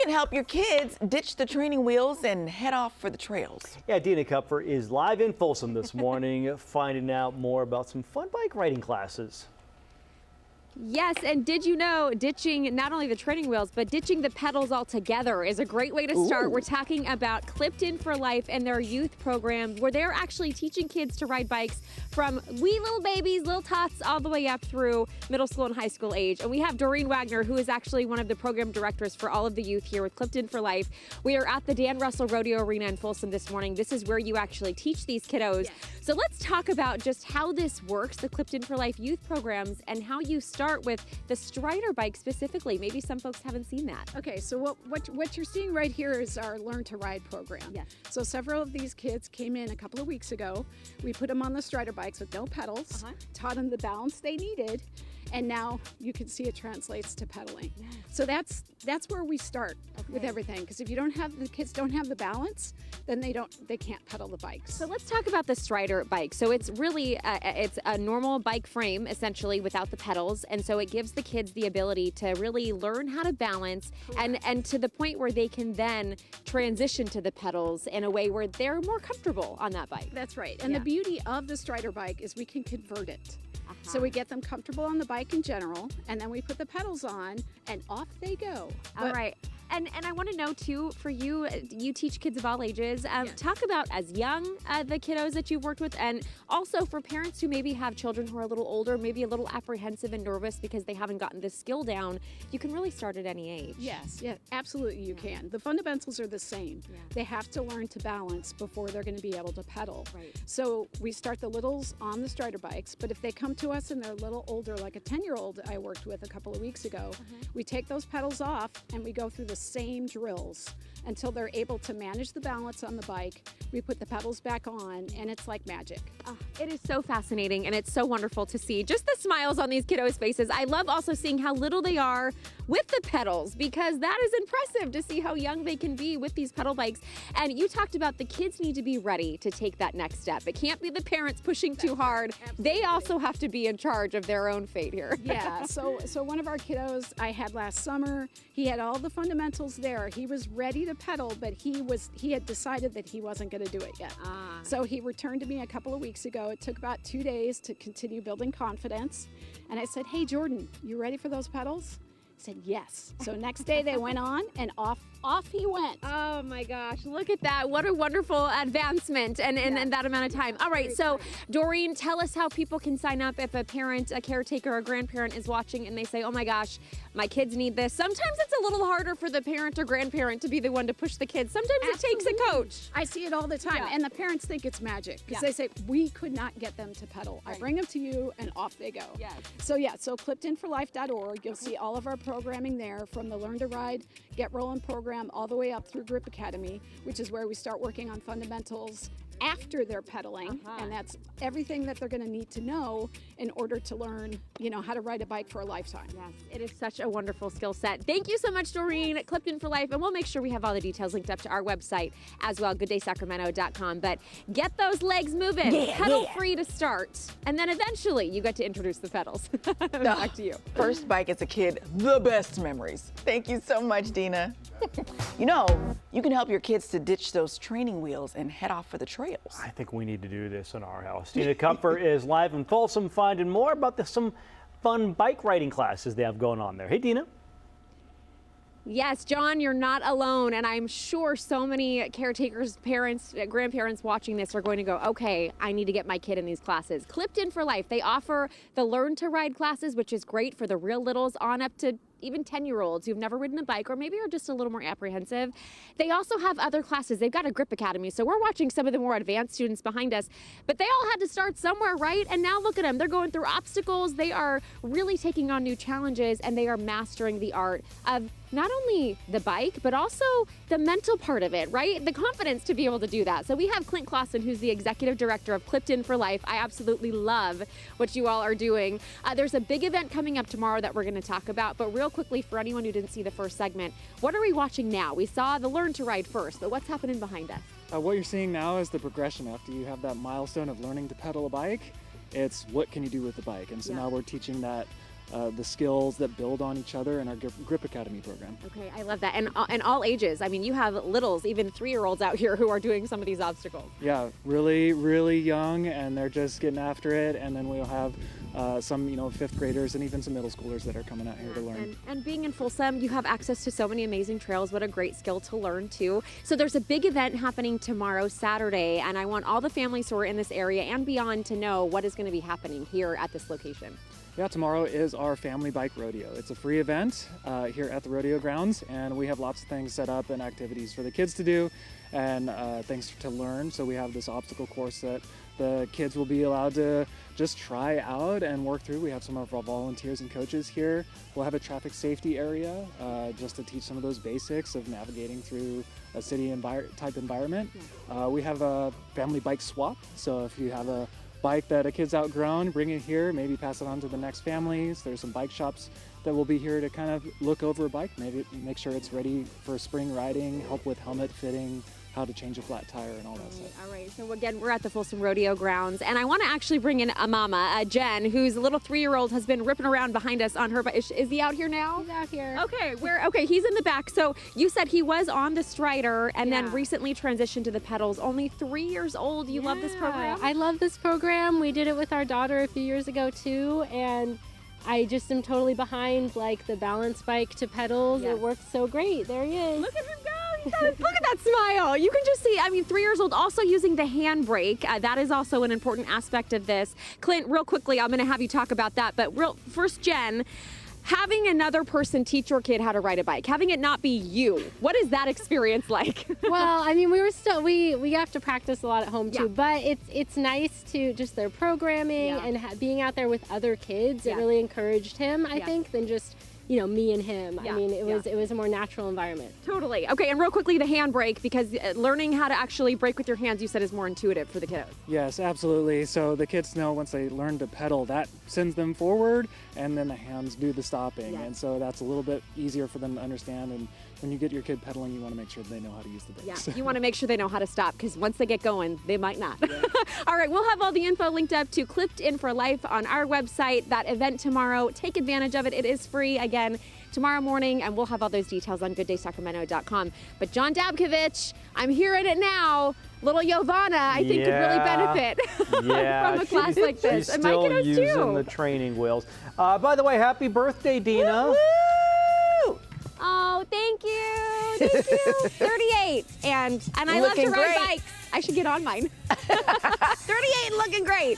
can help your kids ditch the training wheels and head off for the trails. Yeah, Dina Kupfer is live in Folsom this morning, finding out more about some fun bike riding classes. Yes, and did you know ditching not only the training wheels, but ditching the pedals altogether is a great way to start. Ooh. We're talking about Clipped In for Life and their youth program, where they're actually teaching kids to ride bikes from wee little babies, little tots, all the way up through middle school and high school age. And we have Doreen Wagner, who is actually one of the program directors for all of the youth here with Clipped In for Life. We are at the Dan Russell Rodeo Arena in Folsom this morning. This is where you actually teach these kiddos. Yes. So let's talk about just how this works, the Clipped In for Life youth programs, and how you start with the Strider bike specifically. Maybe some folks haven't seen that. Okay, so what you're seeing right here is our Learn to Ride program. Yes. So several of these kids came in a couple of weeks ago. We put them on the Strider bikes with no pedals, taught them the balance they needed, and now you can see it translates to pedaling. Yes. So that's where we start with everything, because if you don't have the kids don't have the balance, then they can't pedal the bikes. So let's talk about the Strider bike. So it's really it's a normal bike frame essentially without the pedals, and so it gives the kids the ability to really learn how to balance and to the point where they can then transition to the pedals in a way where they're more comfortable on that bike. That's right. And the beauty of the Strider bike is we can convert it. So we get them comfortable on the bike in general, and then we put the pedals on, and off they go. All right. And I want to know, too, for you, you teach kids of all ages. Talk about as young the kiddos that you've worked with, and also for parents who maybe have children who are a little older, maybe a little apprehensive and nervous because they haven't gotten this skill down. You can really start at any age. Yes, absolutely you can. The fundamentals are the same. Yeah. They have to learn to balance before they're going to be able to pedal. Right. So we start the littles on the Strider bikes, but if they come to us and they're a little older, like a 10-year-old I worked with a couple of weeks ago, we take those pedals off and we go through the same drills until they're able to manage the balance on the bike. We put the pedals back on, and it's like magic. It is so fascinating, and it's so wonderful to see just the smiles on these kiddos' faces. I love also seeing how little they are with the pedals, because that is impressive to see how young they can be with these pedal bikes. And you talked about the kids need to be ready to take that next step. It can't be the parents pushing too hard. They also have to be in charge of their own fate here. Yeah, so one of our kiddos I had last summer, he had all the fundamentals there. He was ready to pedal, but he had decided that he wasn't going to do it yet. So he returned to me a couple of weeks ago. It took about 2 days to continue building confidence. And I said, "Hey, Jordan, you ready for those pedals?" He said, "Yes." So next day they went on, and off he went. Oh my gosh, look at that. What a wonderful advancement and that amount of time. All right, so Doreen, tell us how people can sign up if a parent, a caretaker, a grandparent is watching and they say, "Oh my gosh, my kids need this." Sometimes it's a little harder for the parent or grandparent to be the one to push the kids. Sometimes it takes a coach. I see it all the time, and the parents think it's magic because they say, "We could not get them to pedal. I bring them to you, and off they go." Yes. So clippedinforlife.org, you'll see all of our programming there, from the Learn to Ride, Get Rolling program all the way up through Grip Academy, which is where we start working on fundamentals after they're pedaling, and that's everything that they're going to need to know in order to learn, how to ride a bike for a lifetime. Yes, it is such a wonderful skill set. Thank you so much, Doreen, at Clipped In for Life, and we'll make sure we have all the details linked up to our website as well, gooddaysacramento.com. But get those legs moving, pedal free to start, and then eventually you get to introduce the pedals. Back to you. First bike as a kid, the best memories. Thank you so much, Dina. You can help your kids to ditch those training wheels and head off for the trails. I think we need to do this in our house. Dina Kupfer is live in Folsom, finding more about some fun bike riding classes they have going on there. Hey, Dina. Yes, John, you're not alone, and I'm sure so many caretakers, parents, grandparents watching this are going to go, "Okay, I need to get my kid in these classes." Clipped In for Life, they offer the Learn to Ride classes, which is great for the real littles on up to even 10-year-olds who've never ridden a bike or maybe are just a little more apprehensive. They also have other classes. They've got a Grip Academy, so we're watching some of the more advanced students behind us, but they all had to start somewhere, right? And now look at them. They're going through obstacles. They are really taking on new challenges, and they are mastering the art of not only the bike, but also the mental part of it, right? The confidence to be able to do that. So we have Clint Clausen, who's the executive director of Clipped In for Life. I absolutely love what you all are doing. There's a big event coming up tomorrow that we're going to talk about, but real quickly, for anyone who didn't see the first segment, what are we watching now? We saw the Learn to Ride first, but what's happening behind us? What you're seeing now is the progression after you have that milestone of learning to pedal a bike. It's what can you do with the bike, and so now we're teaching that the skills that build on each other in our Grip Academy program. Okay, I love that. And all ages. I mean, you have littles, even 3-year-olds out here who are doing some of these obstacles. Yeah, really, really young, and they're just getting after it. And then we'll have some, 5th graders and even some middle schoolers that are coming out here to learn. And being in Folsom, you have access to so many amazing trails. What a great skill to learn too. So there's a big event happening tomorrow, Saturday, and I want all the families who are in this area and beyond to know what is going to be happening here at this location. Yeah, tomorrow is our Family Bike Rodeo. It's a free event here at the rodeo grounds, and we have lots of things set up and activities for the kids to do and things to learn. So we have this obstacle course that the kids will be allowed to just try out and work through. We have some of our volunteers and coaches here. We'll have a traffic safety area just to teach some of those basics of navigating through a city type environment. We have a family bike swap, so if you have a bike that a kid's outgrown, bring it here, maybe pass it on to the next families. There's some bike shops that will be here to kind of look over a bike, maybe make sure it's ready for spring riding, help with helmet fitting, how to change a flat tire and all that stuff. All right, so again, we're at the Folsom Rodeo grounds, and I want to actually bring in a mama, Jen, whose little 3-year-old has been ripping around behind us on her bike. Is he out here now? He's out here. Okay, okay, he's in the back. So you said he was on the Strider and then recently transitioned to the pedals. Only 3 years old. You love this program? I love this program. We did it with our daughter a few years ago too, and I just am totally behind like the balance bike to pedals. Yes. It works so great. There he is. Look at him go. Look at that smile. You can just see, 3 years old, also using the handbrake. That is also an important aspect of this. Clint, real quickly, I'm going to have you talk about that. But first, Jen, having another person teach your kid how to ride a bike, having it not be you, what is that experience like? Well, we have to practice a lot at home too, but it's nice to just their programming and being out there with other kids. It really encouraged him, I think, than just me and him. Yeah. It was a more natural environment. Totally. Okay, and real quickly, the handbrake, because learning how to actually brake with your hands, you said, is more intuitive for the kiddos. Yes, absolutely. So the kids know once they learn to pedal, that sends them forward, and then the hands do the stopping. And so that's a little bit easier for them to understand. And when you get your kid pedaling, you want to make sure they know how to use the brakes. Yeah, you want to make sure they know how to stop, because once they get going, they might not. All right, we'll have all the info linked up to Clipped In for Life on our website. That event tomorrow, take advantage of it. It is free, again, tomorrow morning, and we'll have all those details on gooddaysacramento.com. But John Dabkovich, I'm hearing it now. Little Giovanna, I think, could really benefit from a class like this. She's And my still kiddos using too. the training wheels. By the way, happy birthday, Dina. Woo! Oh, thank you. Thank you. 38. And I love to Looking ride great. bikes. I should get on mine. 38 looking great.